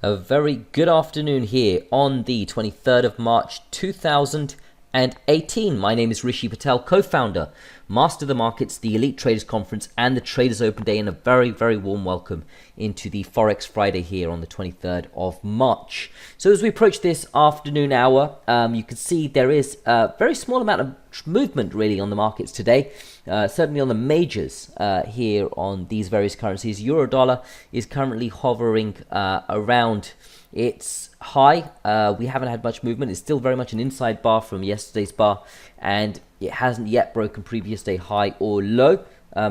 A very good afternoon here on the 23rd of March 2018. My name is Rishi Patel, co-founder, Master of the Markets, the Elite Traders Conference and the Traders Open Day, and a very, very warm welcome into the Forex Friday here on the 23rd of March. So as we approach this afternoon hour, you can see there is a very small amount of movement really on the markets today. Certainly on the majors here on these various currencies. Euro dollar is currently hovering around its high. We haven't had much movement. It's still very much an inside bar from yesterday's bar, and it hasn't yet broken previous day high or low.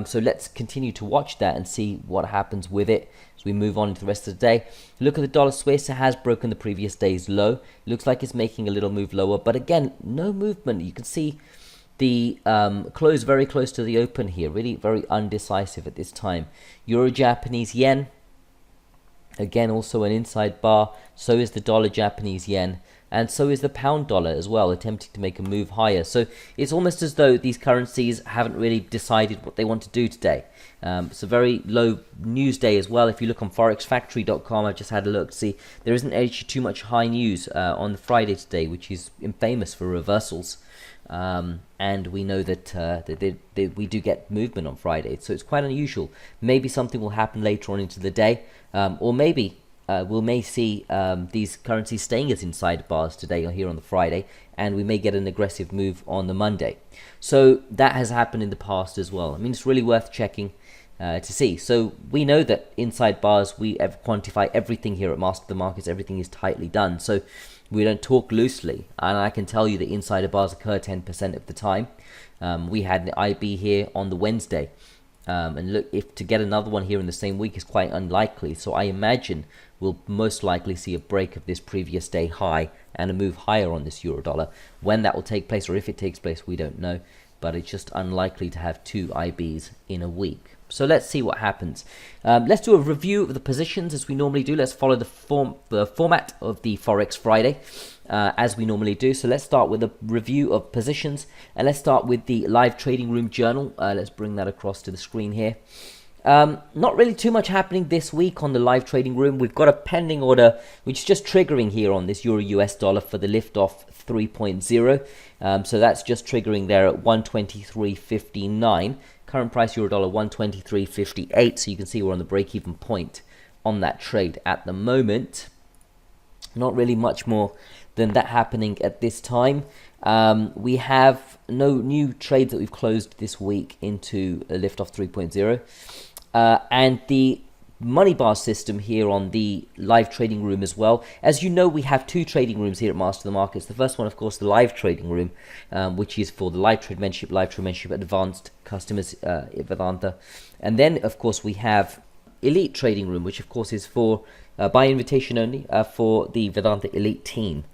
So let's continue to watch that and see what happens with it as we move on into the rest of the day. Look at the dollar Swiss. It has broken the previous day's low. Looks like it's making a little move lower, but again, no movement. You can see the close very close to the open here, really very undecisive at this time. Euro Japanese yen, again also an inside bar. So is the dollar Japanese yen, and so is the pound dollar as well, attempting to make a move higher. So it's almost as though these currencies haven't really decided what they want to do today. It's a very low news day as well. If you look on forexfactory.com, I've just had a look to see there isn't actually too much high news on the Friday today, which is infamous for reversals. And we know that we do get movement on Friday, so it's quite unusual. Maybe something will happen later on into the day, or maybe we may see these currencies staying as inside bars today or here on the Friday, and we may get an aggressive move on the Monday. So that has happened in the past as well. I mean, it's really worth checking to see. So we know that inside bars, we quantify everything here at Master of the Markets. Everything is tightly done. So we don't talk loosely, and I can tell you that insider bars occur 10% of the time. We had an IB here on the Wednesday, and look, if to get another one here in the same week is quite unlikely. So I imagine we'll most likely see a break of this previous day high and a move higher on this euro dollar. When that will take place, or if it takes place, we don't know, but it's just unlikely to have two IBs in a week. So let's see what happens. Let's do a review of the positions as we normally do. Let's follow the format of the Forex Friday as we normally do. So let's start with a review of positions, and let's start with the live trading room journal. Let's bring that across to the screen here. Not really too much happening this week on the live trading room. We've got a pending order which is just triggering here on this Euro US dollar for the liftoff 3.0. So that's just triggering there at 123.59. Current price euro dollar 123.58. So you can see we're on the break-even point on that trade at the moment. Not really much more than that happening at this time. We have no new trades that we've closed this week into a liftoff 3.0. And the money bar system here on the live trading room as well. As you know, we have two trading rooms here at Master of the Markets. The first one, of course, the live trading room, which is for the live trade membership advanced customers, Vedanta. And then, of course, we have elite trading room, which of course is for by invitation only for the Vedanta elite team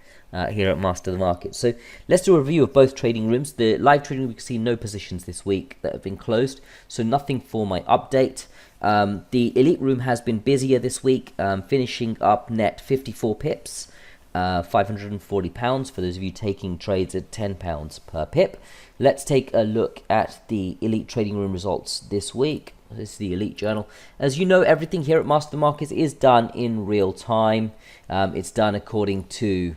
here at Master of the Market. So let's do a review of both trading rooms. The live trading room, we can see no positions this week that have been closed, so nothing for my update. The elite room has been busier this week, finishing up net 54 pips, £540 for those of you taking trades at £10 per pip. Let's take a look at the elite trading room results this week. This is the Elite Journal. As you know, everything here at Master of the Markets is done in real time. It's done according to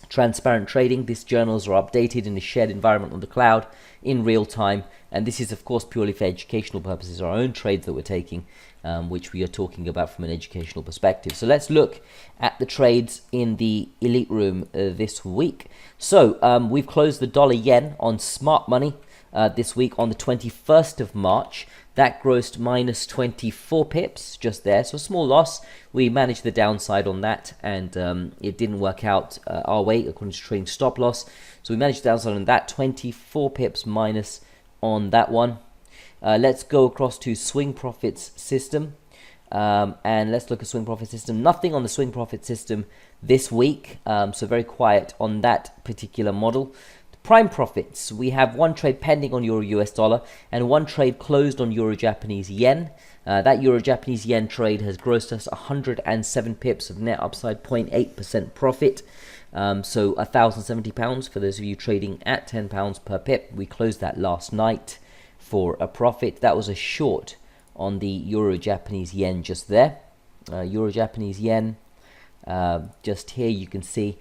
transparent trading. These journals are updated in a shared environment on the cloud in real time, and this is of course purely for educational purposes, our own trades that we're taking, which we are talking about from an educational perspective. So let's look at the trades in the elite room this week. So we've closed the dollar yen on smart money this week on the 21st of March. That grossed minus 24 pips just there, so a small loss. We managed the downside on that, and it didn't work out our way according to trading stop loss. So we managed the downside on that, 24 pips minus on that one. Let's go across to swing profits system, and let's look at swing profit system. Nothing on the swing profit system this week, so very quiet on that particular model. Prime profits, we have one trade pending on Euro US dollar and one trade closed on Euro Japanese yen. That Euro Japanese yen trade has grossed us 107 pips of net upside, 0.8% profit. So £1,070 for those of you trading at £10 per pip. We closed that last night for a profit. That was a short on the Euro Japanese yen just there. Euro Japanese yen. Just here you can see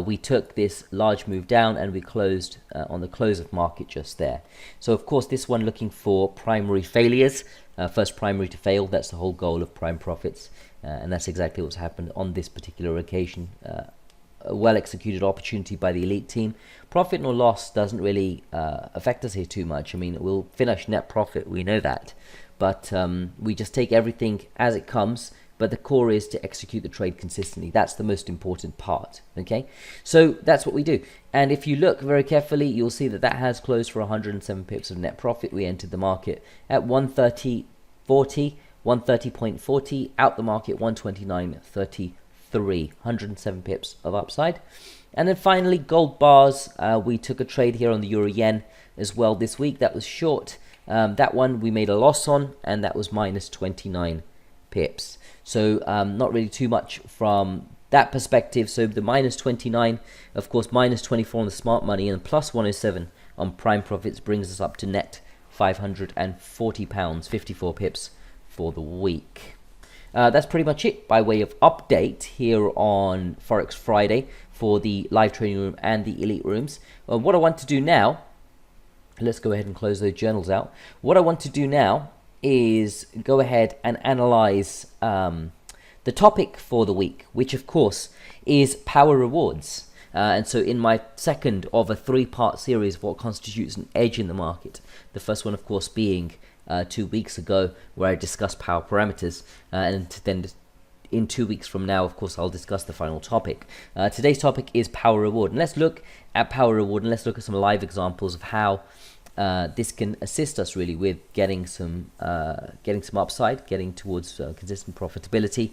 we took this large move down and we closed on the close of market just there. So of course this one looking for primary failures, first primary to fail. That's the whole goal of prime profits, and that's exactly what's happened on this particular occasion. A well executed opportunity by the elite team. Profit nor loss doesn't really affect us here too much. I mean, we'll finish net profit, we know that, but we just take everything as it comes. But the core is to execute the trade consistently. That's the most important part, okay? So that's what we do. And if you look very carefully, you'll see that that has closed for 107 pips of net profit. We entered the market at 130.40, 130.40, out the market 129.33, 107 pips of upside. And then finally, gold bars. We took a trade here on the euro yen as well this week. That was short. That one we made a loss on, and that was minus 29 pips. So not really too much from that perspective. So the minus 29, of course, minus 24 on the smart money, and plus 107 on prime profits brings us up to net £540, 54 pips for the week. That's pretty much it by way of update here on Forex Friday for the live trading room and the elite rooms. What I want to do now, let's go ahead and close those journals out. What I want to do now is go ahead and analyze the topic for the week, which of course is power rewards. And so in my second of a three-part series of what constitutes an edge in the market, the first one of course being 2 weeks ago where I discussed power parameters, and then in 2 weeks from now of course I'll discuss the final topic. Today's topic is power reward, and let's look at power reward and let's look at some live examples of how this can assist us really with getting some upside, getting towards consistent profitability,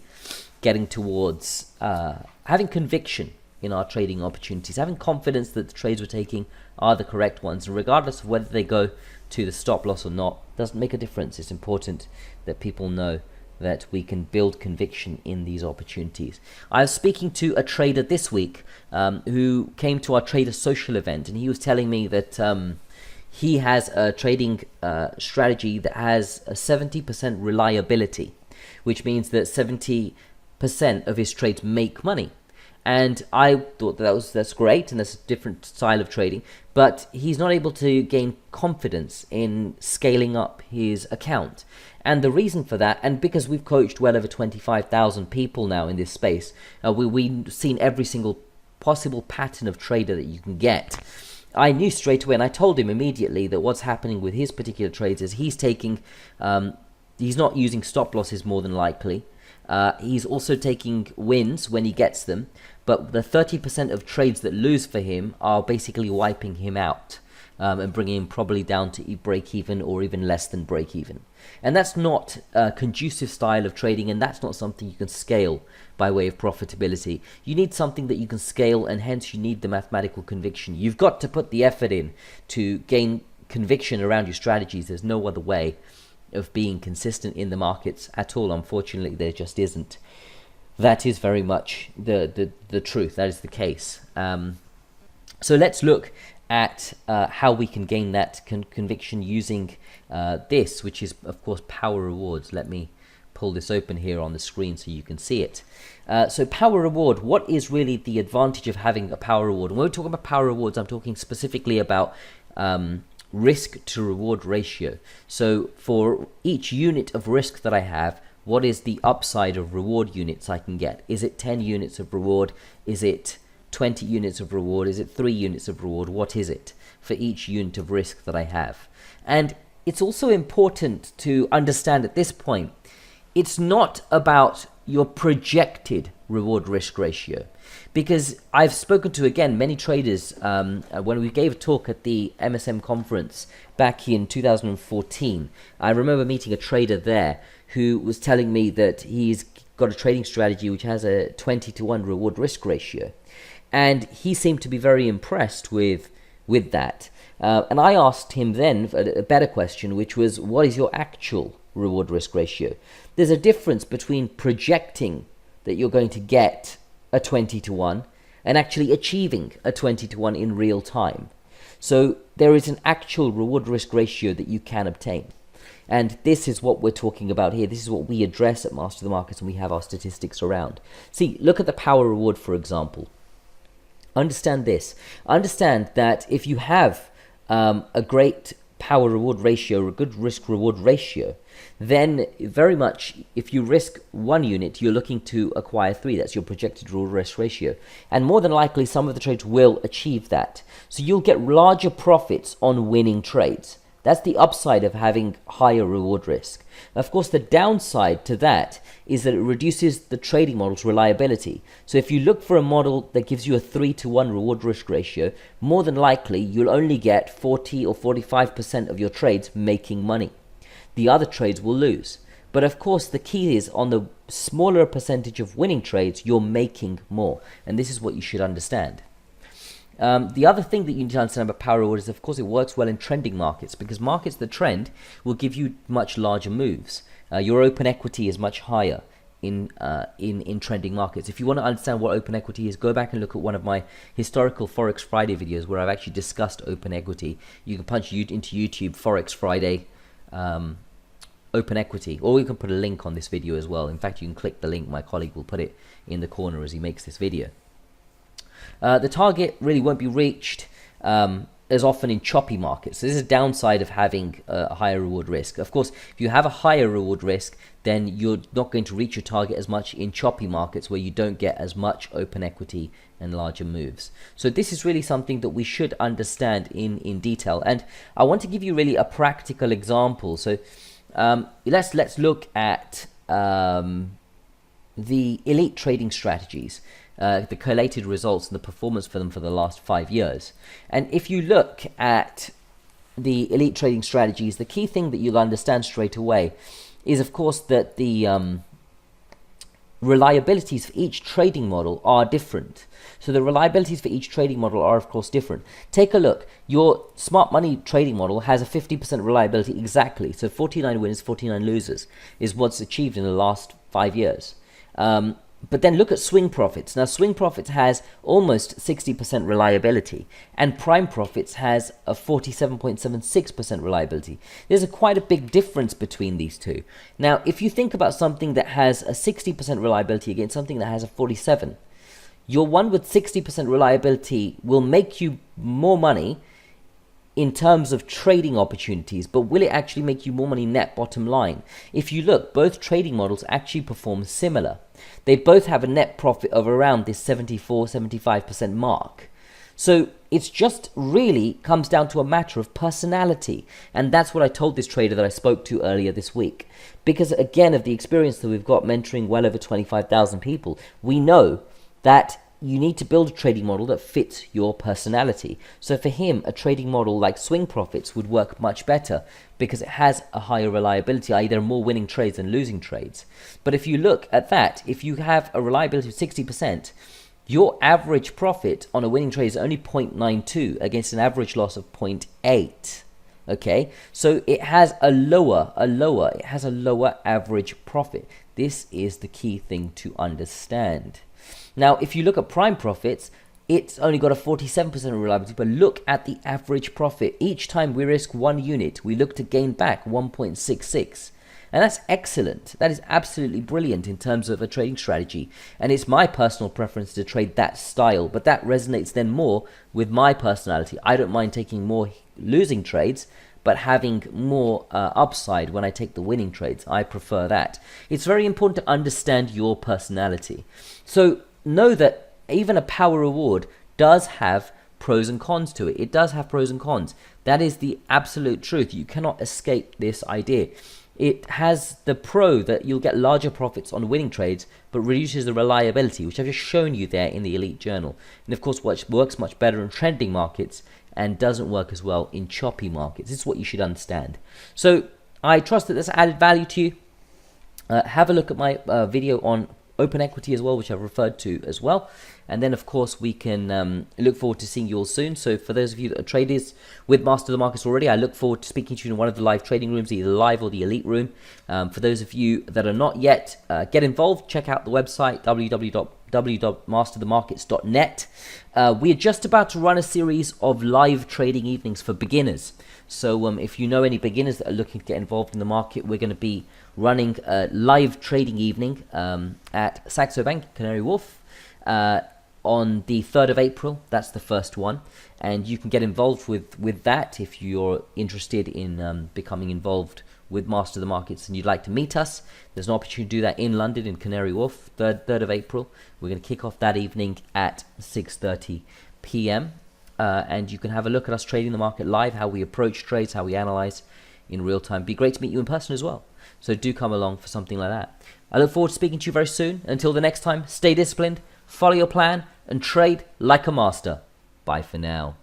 getting towards having conviction in our trading opportunities, having confidence that the trades we're taking are the correct ones, and regardless of whether they go to the stop loss or not, doesn't make a difference. It's important that people know that we can build conviction in these opportunities. I was speaking to a trader this week who came to our trader social event, and he was telling me that he has a trading strategy that has a 70% reliability, which means that 70% of his trades make money. And I thought that's great, and that's a different style of trading, but he's not able to gain confidence in scaling up his account. And the reason for that, and because we've coached well over 25,000 people now in this space, we've seen every single possible pattern of trader that you can get. I knew straight away, and I told him immediately that what's happening with his particular trades is he's taking, he's not using stop losses more than likely. He's also taking wins when he gets them, but the 30% of trades that lose for him are basically wiping him out and bringing him probably down to break even or even less than break even. And that's not a conducive style of trading, and that's not something you can scale by way of profitability. You need something that you can scale, and hence you need the mathematical conviction. You've got to put the effort in to gain conviction around your strategies. There's no other way of being consistent in the markets at all. Unfortunately, there just isn't. That is very much the truth. That is the case. So let's look at how we can gain that conviction using this, which is of course power rewards. Let me pull this open here on the screen so you can see it. So power reward, what is really the advantage of having a power reward? And when we're talking about power rewards, I'm talking specifically about risk to reward ratio. So for each unit of risk that I have, what is the upside of reward units I can get? Is it 10 units of reward? Is it 20 units of reward? Is it 3 units of reward? What is it for each unit of risk that I have? And it's also important to understand at this point, it's not about your projected reward risk ratio, because I've spoken to, again, many traders when we gave a talk at the MSM conference back in 2014. I remember meeting a trader there who was telling me that he's got a trading strategy which has a 20-to-1 reward risk ratio, and he seemed to be very impressed with that. And I asked him then a better question, which was, what is your actual reward risk ratio? There's a difference between projecting that you're going to get a 20-to-1 and actually achieving a 20-to-1 in real time. So there is an actual reward risk ratio that you can obtain. And this is what we're talking about here. This is what we address at Master the Markets, and we have our statistics around. See, look at the power reward, for example. Understand this. Understand that if you have a great power reward ratio, a good risk reward ratio, then very much if you risk 1 unit, you're looking to acquire 3. That's your projected reward risk ratio. And more than likely, some of the trades will achieve that. So you'll get larger profits on winning trades. That's the upside of having higher reward risk. Of course, the downside to that is that it reduces the trading model's reliability. So if you look for a model that gives you a 3-to-1 reward risk ratio, more than likely you'll only get 40 or 45% of your trades making money. The other trades will lose. But of course, the key is on the smaller percentage of winning trades, you're making more. And this is what you should understand. The other thing that you need to understand about power reward is, of course, it works well in trending markets, because markets that trend will give you much larger moves. Your open equity is much higher in trending markets. If you want to understand what open equity is, go back and look at one of my historical Forex Friday videos where I've actually discussed open equity. You can punch into YouTube Forex Friday open equity, or you can put a link on this video as well. In fact, you can click the link. My colleague will put it in the corner as he makes this video. The target really won't be reached as often in choppy markets. So this is a downside of having a higher reward risk. Of course, if you have a higher reward risk, then you're not going to reach your target as much in choppy markets where you don't get as much open equity and larger moves. So this is really something that we should understand in detail. And I want to give you really a practical example. So let's look at the elite trading strategies. The collated results and the performance for them for the last 5 years. And if you look at the elite trading strategies, the key thing that you'll understand straight away is, of course, that the reliabilities for each trading model are different. So the reliabilities for each trading model are, of course, different. Take a look. Your smart money trading model has a 50% reliability exactly. So 49 winners, 49 losers is what's achieved in the last 5 years. But then look at swing profits. Now, swing profits has almost 60% reliability, and prime profits has a 47.76% reliability. There's quite a big difference between these two. Now, if you think about something that has a 60% reliability against something that has a 47, your one with 60% reliability will make you more money in terms of trading opportunities, but will it actually make you more money net bottom line? If you look, both trading models actually perform similar. They both have a net profit of around this 74-75% mark. So it's just really comes down to a matter of personality. And that's what I told this trader that I spoke to earlier this week. Because again, of the experience that we've got mentoring well over 25,000 people, we know that you need to build a trading model that fits your personality. So for him, a trading model like swing profits would work much better because it has a higher reliability, i.e. there are more winning trades than losing trades. But if you look at that, if you have a reliability of 60%, your average profit on a winning trade is only 0.92 against an average loss of 0.8. Okay, so it has a lower average profit. This is the key thing to understand. Now, if you look at prime profits, it's only got a 47% reliability, but look at the average profit. Each time we risk 1 unit, we look to gain back 1.66. And that's excellent. That is absolutely brilliant in terms of a trading strategy. And it's my personal preference to trade that style, but that resonates then more with my personality. I don't mind taking more losing trades, but having more upside when I take the winning trades. I prefer that. It's very important to understand your personality. So know that even a power reward does have pros and cons to it. It does have pros and cons. That is the absolute truth. You cannot escape this idea. It has the pro that you'll get larger profits on winning trades, but reduces the reliability, which I've just shown you there in the Elite Journal. And of course, what works much better in trending markets and doesn't work as well in choppy markets. This is what you should understand. So I trust that this added value to you. Have a look at my video on open equity as well, which I've referred to as well. And then, of course, we can look forward to seeing you all soon. So for those of you that are traders with Master of the Markets already, I look forward to speaking to you in one of the live trading rooms, either live or the elite room. For those of you that are not yet, get involved. Check out the website, www.masterthemarkets.net. We are just about to run a series of live trading evenings for beginners. So if you know any beginners that are looking to get involved in the market, we're going to be running a live trading evening at Saxo Bank, Canary Wharf, on the 3rd of April. That's the first one. And you can get involved with that if you're interested in becoming involved with Master of the Markets and you'd like to meet us. There's an opportunity to do that in London, in Canary Wharf, 3rd of April. We're going to kick off that evening at 6:30 p.m. And you can have a look at us trading the market live, how we approach trades, how we analyze in real time. Be great to meet you in person as well. So do come along for something like that. I look forward to speaking to you very soon. Until the next time, stay disciplined, follow your plan, and trade like a master. Bye for now.